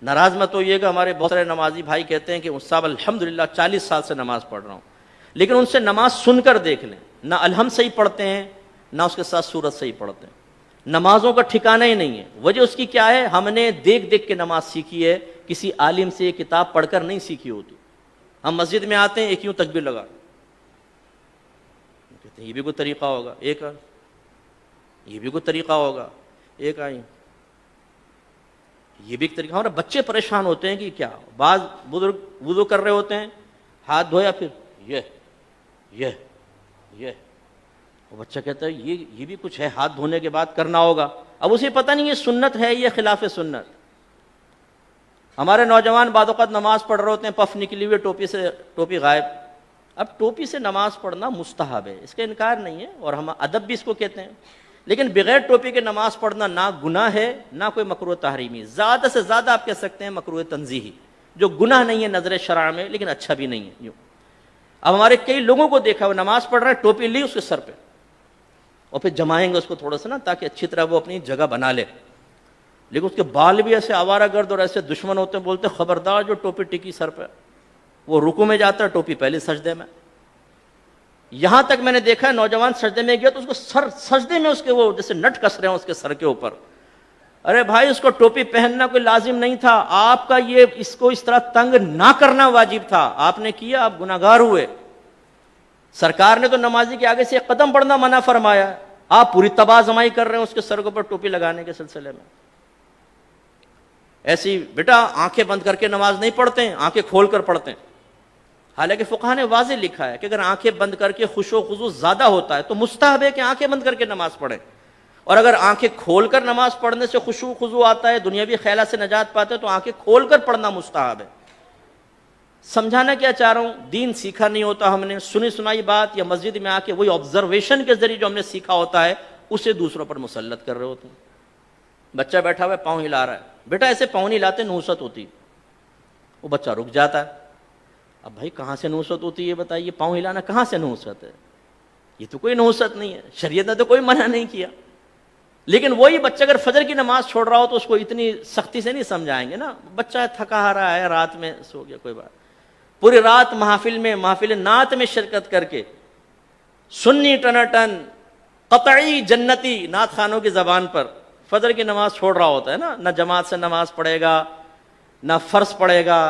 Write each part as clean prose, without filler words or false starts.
ناراض مت ہوئیے گا، ہمارے بہت سارے نمازی بھائی کہتے ہیں کہ صاحب الحمدللہ 40 سال سے نماز پڑھ رہا ہوں، لیکن ان سے نماز سن کر دیکھ لیں، نہ الحمد صحیح پڑھتے ہیں نہ اس کے ساتھ سورت صحیح پڑھتے ہیں، نمازوں کا ٹھکانہ ہی نہیں ہے۔ وجہ اس کی کیا ہے؟ ہم نے دیکھ دیکھ کے نماز سیکھی ہے، کسی عالم سے یہ کتاب پڑھ کر نہیں سیکھی ہوتی۔ ہم مسجد میں آتے ہیں ایک یوں تکبیر لگا، کہتے ہیں یہ بھی کوئی طریقہ ہوگا، ایک یہ بھی کوئی طریقہ ہوگا، ایک آئی یہ بھی ایک طریقہ۔ ہمارے بچے پریشان ہوتے ہیں کہ کیا، بعض بزرگ وضو کر رہے ہوتے ہیں، ہاتھ دھویا پھر یہ وہ بچہ کہتا ہے یہ بھی کچھ ہے، ہاتھ دھونے کے بعد کرنا ہوگا۔ اب اسے پتہ نہیں یہ سنت ہے یہ خلاف سنت۔ ہمارے نوجوان بعض اوقات نماز پڑھ رہے ہوتے ہیں، پف نکلی ہوئی ٹوپی غائب۔ اب ٹوپی سے نماز پڑھنا مستحب ہے، اس کا انکار نہیں ہے، اور ہم ادب بھی اس کو کہتے ہیں، لیکن بغیر ٹوپی کے نماز پڑھنا نہ گناہ ہے نہ کوئی مکروہ تحریمی، زیادہ سے زیادہ آپ کہہ سکتے ہیں مکروہ تنزیہی، جو گناہ نہیں ہے نظر شرع میں لیکن اچھا بھی نہیں ہے یوں۔ اب ہمارے کئی لوگوں کو دیکھا وہ نماز پڑھ رہے ہیں، ٹوپی لی اس کے سر پہ، اور پھر جمائیں گے اس کو تھوڑا سا نا تاکہ اچھی طرح وہ اپنی جگہ بنا لے، لیکن اس کے بال بھی ایسے آوارہ گرد اور ایسے دشمن ہوتے ہیں، بولتے خبردار جو ٹوپی ٹکی سر پہ، وہ رکوع میں جاتا ہے ٹوپی پہلے سجدے میں۔ یہاں تک میں نے دیکھا ہے نوجوان سجدے میں گیا تو اس کو سجدے میں اس کے وہ جیسے نٹ کس رہے ہیں اس کے سر کے اوپر۔ ارے بھائی اس کو ٹوپی پہننا کوئی لازم نہیں تھا، آپ کا یہ اس کو اس طرح تنگ نہ کرنا واجب تھا، آپ نے کیا، آپ گناہگار ہوئے۔ سرکار نے تو نمازی کے آگے سے ایک قدم بڑھنا منع فرمایا، آپ پوری تباہ زمائی کر رہے ہیں اس کے سر کے اوپر ٹوپی لگانے کے سلسلے میں۔ ایسی بیٹا آنکھیں بند کر کے نماز نہیں پڑھتے ہیں، آنکھیں کھول کر پڑھتے ہیں۔ حالانکہ فقہ نے واضح لکھا ہے کہ اگر آنکھیں بند کر کے خشوع و خضوع زیادہ ہوتا ہے تو مستحب ہے کہ آنکھیں بند کر کے نماز پڑھیں، اور اگر آنکھیں کھول کر نماز پڑھنے سے خشوع و خضوع آتا ہے، دنیاوی خیالات سے نجات پاتے تو آنکھیں کھول کر پڑھنا مستحب ہے۔ سمجھانا کیا چاہ رہا ہوں، دین سیکھا نہیں ہوتا ہم نے، سنی سنائی بات یا مسجد میں آ کے وہی آبزرویشن کے ذریعے جو ہم نے سیکھا ہوتا ہے اسے دوسروں پر مسلط کر رہے ہوتے ہیں۔ بچہ بیٹھا ہوا ہے پاؤں ہلا رہا ہے، بیٹا ایسے پاؤں نہیں ہلاتے، نحوست ہوتی، وہ بچہ رک جاتا ہے۔ اب بھائی کہاں سے نحوست ہوتی ہے بتائیے، پاؤں ہلانا کہاں سے نحوست ہے؟ یہ تو کوئی نحوست نہیں ہے، شریعت نے تو کوئی منع نہیں کیا۔ لیکن وہی بچہ اگر فجر کی نماز چھوڑ رہا ہو تو اس کو اتنی سختی سے نہیں سمجھائیں گے نا، بچہ تھکا رہا ہے، رات میں سو گیا، کوئی بات، پوری رات محفل نعت میں شرکت کر کے سنی ٹناٹن قطعی جنتی نعت خانوں کی زبان پر فجر کی نماز چھوڑ رہا ہوتا ہے نا، نہ جماعت سے نماز پڑھے گا نہ فرض پڑھے گا،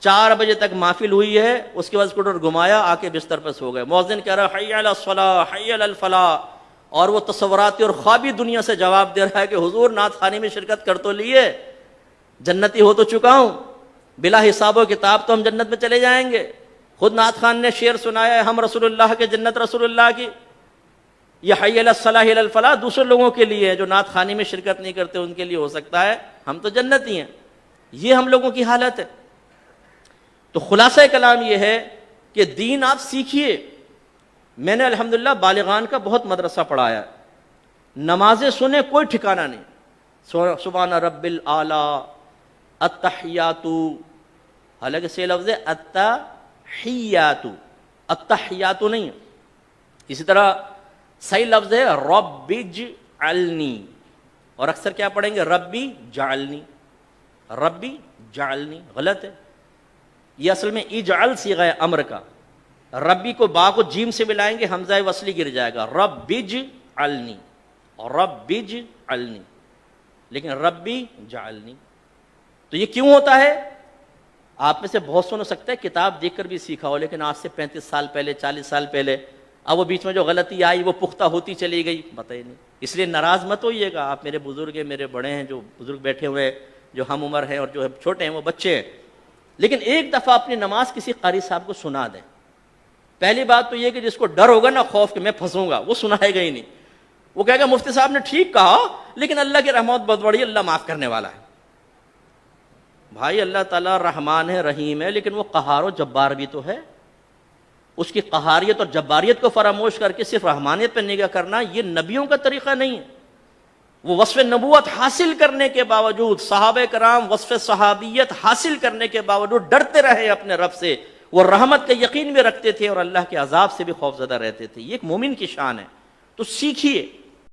4 بجے تک محفل ہوئی ہے، اس کے بعد اسکوٹر گھمایا، آ کے بستر پر سو گئے، مؤذن کہہ رہا حی علی الصلاۃ حی علی الفلاح، اور وہ تصوراتی اور خوابی دنیا سے جواب دے رہا ہے کہ حضور نعت خوانی میں شرکت کر تو لیے، جنتی ہو تو چکا ہوں، بلا حساب و کتاب تو ہم جنت میں چلے جائیں گے۔ خود نعت خان نے شعر سنایا ہے، ہم رسول اللہ کے جنت رسول اللہ کی، یہ حی علی الصلاح حی علی الفلاح دوسرے لوگوں کے لیے ہے، جو نعت خوانی میں شرکت نہیں کرتے ان کے لیے ہو سکتا ہے، ہم تو جنتی ہیں۔ یہ ہم لوگوں کی حالت ہے۔ تو خلاصہ کلام یہ ہے کہ دین آپ سیکھیے۔ میں نے الحمدللہ بالغان کا بہت مدرسہ پڑھایا، نمازیں سنیں کوئی ٹھکانہ نہیں، سبحان رب الاعلی، التحیات، حالانکہ سے لفظ ہے التحیات، التحیات نہیں ہے۔ اسی طرح صحیح لفظ ہے رب اجعلنی، اور اکثر کیا پڑھیں گے ربی جعلنی، ربی جعلنی، غلط ہے۔ یہ اصل میں اجعل صیغہ امر کا، ربی کو با کو جیم سے ملائیں گے حمزہ وصلی گر جائے گا، رب اجعلنی، رب اجعلنی، لیکن ربی جعلنی۔ تو یہ کیوں ہوتا ہے؟ آپ میں سے بہت سن ہو سکتا ہے کتاب دیکھ کر بھی سیکھا ہو، لیکن آج سے 35 سال پہلے 40 سال پہلے، اب وہ بیچ میں جو غلطی آئی وہ پختہ ہوتی چلی گئی، بتائیے نہیں۔ اس لیے ناراض مت ہوئیے گا، آپ میرے بزرگ ہیں، میرے بڑے ہیں، جو بزرگ بیٹھے ہوئے ہیں، جو ہم عمر ہیں اور جو چھوٹے ہیں وہ بچے ہیں، لیکن ایک دفعہ اپنی نماز کسی قاری صاحب کو سنا دیں۔ پہلی بات تو یہ کہ جس کو ڈر ہوگا نا، خوف کہ میں پھنسوں گا، وہ سنائے گا ہی نہیں، وہ کہے گا مفتی صاحب نے ٹھیک کہا لیکن اللہ کی رحمت بہت بڑی، اللہ معاف کرنے والا ہے۔ بھائی اللہ تعالیٰ رحمان ہے، رحیم ہے، لیکن وہ قہار و جبار بھی تو ہے۔ اس کی قہاریت اور جباریت کو فراموش کر کے صرف رحمانیت پہ نگاہ کرنا یہ نبیوں کا طریقہ نہیں ہے۔ وہ وصف نبوت حاصل کرنے کے باوجود، صحابہ کرام وصف صحابیت حاصل کرنے کے باوجود ڈرتے رہے اپنے رب سے، وہ رحمت کا یقین بھی رکھتے تھے اور اللہ کے عذاب سے بھی خوف زدہ رہتے تھے۔ یہ ایک مومن کی شان ہے۔ تو سیکھیے،